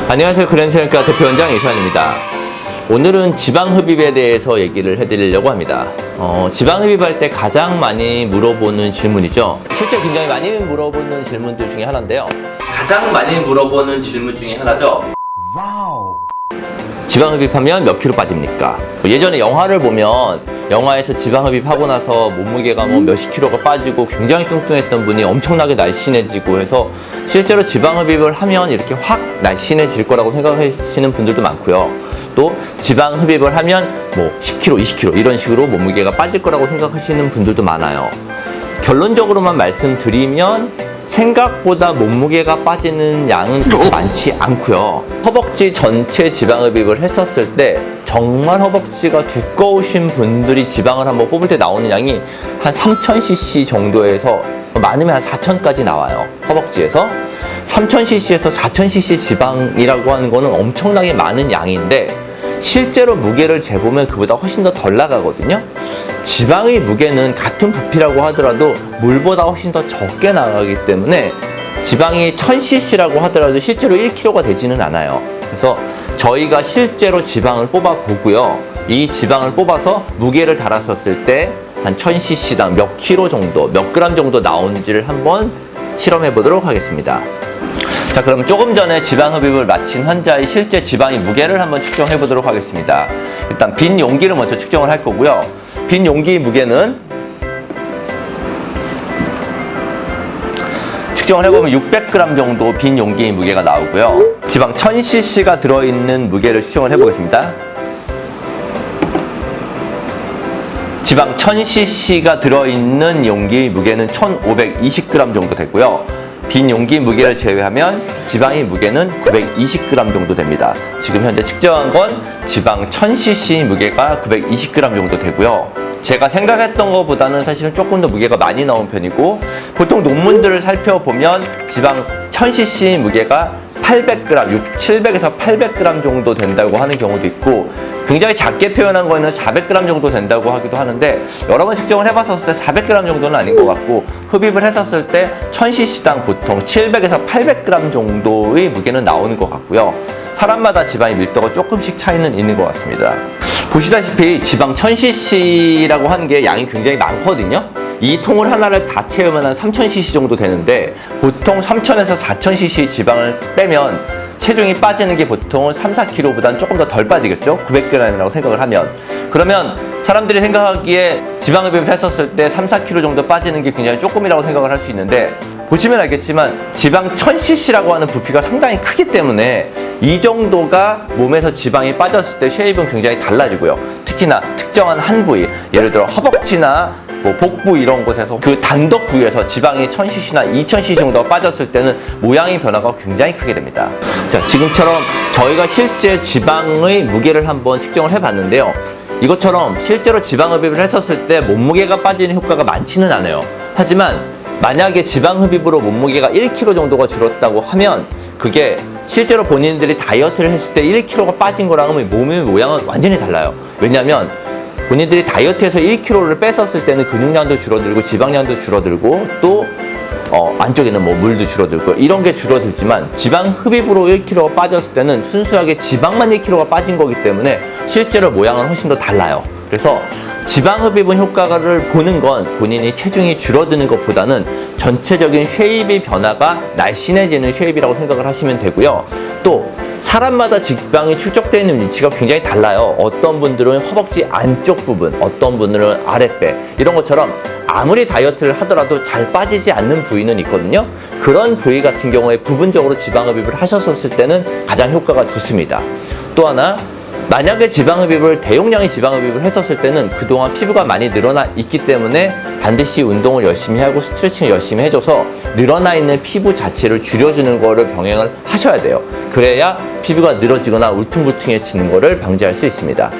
안녕하세요. 그랜드생활과 대표원장 이수환입니다. 오늘은 지방흡입에 대해서 얘기를 해드리려고 합니다. 지방흡입할 때 가장 많이 물어보는 질문이죠. 실제 굉장히 많이 물어보는 질문들 중에 하나인데요. 가장 많이 물어보는 질문 중에 하나죠. 와우. 지방흡입하면 몇 킬로 빠집니까? 예전에 영화를 보면 영화에서 지방흡입하고 나서 몸무게가 몇십 킬로가 빠지고 굉장히 뚱뚱했던 분이 엄청나게 날씬해지고 해서 실제로 지방흡입을 하면 이렇게 확 날씬해질 거라고 생각하시는 분들도 많고요. 또 지방흡입을 하면 10kg, 20kg 이런 식으로 몸무게가 빠질 거라고 생각하시는 분들도 많아요. 결론적으로만 말씀드리면 생각보다 몸무게가 빠지는 양은 많지 않고요. 허벅지 전체 지방흡입을 했었을 때 정말 허벅지가 두꺼우신 분들이 지방을 한번 뽑을 때 나오는 양이 한 3000cc 정도에서 많으면 한 4000까지 나와요. 허벅지에서 3000cc에서 4000cc 지방이라고 하는 거는 엄청나게 많은 양인데 실제로 무게를 재보면 그보다 훨씬 더 덜 나가거든요. 지방의 무게는 같은 부피라고 하더라도 물보다 훨씬 더 적게 나가기 때문에 지방이 1000cc라고 하더라도 실제로 1kg가 되지는 않아요. 그래서 저희가 실제로 지방을 뽑아 보고요. 이 지방을 뽑아서 무게를 달았었을 때 한 1000cc당 몇 킬로 정도, 몇 그램 정도 나오는지를 한번 실험해 보도록 하겠습니다. 자, 그럼 조금 전에 지방흡입을 마친 환자의 실제 지방의 무게를 한번 측정해 보도록 하겠습니다. 일단 빈 용기를 먼저 측정을 할 거고요. 빈 용기의 무게는 측정을 해보면 600g 정도 빈 용기의 무게가 나오고요. 지방 1000cc가 들어있는 무게를 측정을 해보겠습니다. 지방 1000cc가 들어있는 용기의 무게는 1520g 정도 되고요. 빈 용기 무게를 제외하면 지방의 무게는 920g 정도 됩니다. 지금 현재 측정한 건 지방 1000cc 무게가 920g 정도 되고요. 제가 생각했던 것보다는 사실은 조금 더 무게가 많이 나온 편이고 보통 논문들을 살펴보면 지방 1000cc 무게가 800g, 700에서 800g 정도 된다고 하는 경우도 있고 굉장히 작게 표현한 거는 400g 정도 된다고 하기도 하는데 여러 번 측정을 해봤었을 때 400g 정도는 아닌 것 같고 흡입을 했었을 때 1000cc당 보통 700에서 800g 정도의 무게는 나오는 것 같고요. 사람마다 지방의 밀도가 조금씩 차이는 있는 것 같습니다. 보시다시피 지방 1000cc라고 하는 게 양이 굉장히 많거든요. 이 통을 하나를 다 채우면 한 3000cc 정도 되는데 보통 3000에서 4000cc 지방을 빼면 체중이 빠지는 게 보통 3, 4kg보다는 조금 더 덜 빠지겠죠? 900g이라고 생각을 하면. 그러면 사람들이 생각하기에 지방흡입을 했었을 때 3, 4kg 정도 빠지는 게 굉장히 조금이라고 생각을 할 수 있는데 보시면 알겠지만 지방 1000cc라고 하는 부피가 상당히 크기 때문에 이 정도가 몸에서 지방이 빠졌을 때 쉐입은 굉장히 달라지고요. 특히나 특정한 한 부위, 예를 들어 허벅지나 복부 이런 곳에서 그 단독 부위에서 지방이 1000cc나 2000cc 정도가 빠졌을 때는 모양의 변화가 굉장히 크게 됩니다. 자, 지금처럼 저희가 실제 지방의 무게를 한번 측정을 해봤는데요. 이것처럼 실제로 지방흡입을 했었을 때 몸무게가 빠지는 효과가 많지는 않아요. 하지만 만약에 지방흡입으로 몸무게가 1kg 정도가 줄었다고 하면 그게 실제로 본인들이 다이어트를 했을 때 1kg가 빠진 거랑은 몸의 모양은 완전히 달라요. 왜냐하면 본인들이 다이어트에서 1kg를 뺐었을 때는 근육량도 줄어들고 지방량도 줄어들고 또 안쪽에는 물도 줄어들고 이런 게 줄어들지만 지방 흡입으로 1kg가 빠졌을 때는 순수하게 지방만 1kg가 빠진 거기 때문에 실제로 모양은 훨씬 더 달라요. 그래서 지방 흡입은 효과를 보는 건 본인이 체중이 줄어드는 것보다는 전체적인 쉐입의 변화가 날씬해지는 쉐입이라고 생각을 하시면 되고요. 또 사람마다 지방이 축적되어 있는 위치가 굉장히 달라요. 어떤 분들은 허벅지 안쪽 부분, 어떤 분들은 아랫배 이런 것처럼 아무리 다이어트를 하더라도 잘 빠지지 않는 부위는 있거든요. 그런 부위 같은 경우에 부분적으로 지방흡입을 하셨을 때는 가장 효과가 좋습니다. 또 하나 만약에 지방흡입을 대용량의 지방흡입을 했었을 때는 그동안 피부가 많이 늘어나 있기 때문에 반드시 운동을 열심히 하고 스트레칭을 열심히 해줘서 늘어나 있는 피부 자체를 줄여주는 거를 병행을 하셔야 돼요. 그래야 피부가 늘어지거나 울퉁불퉁해지는 거를 방지할 수 있습니다.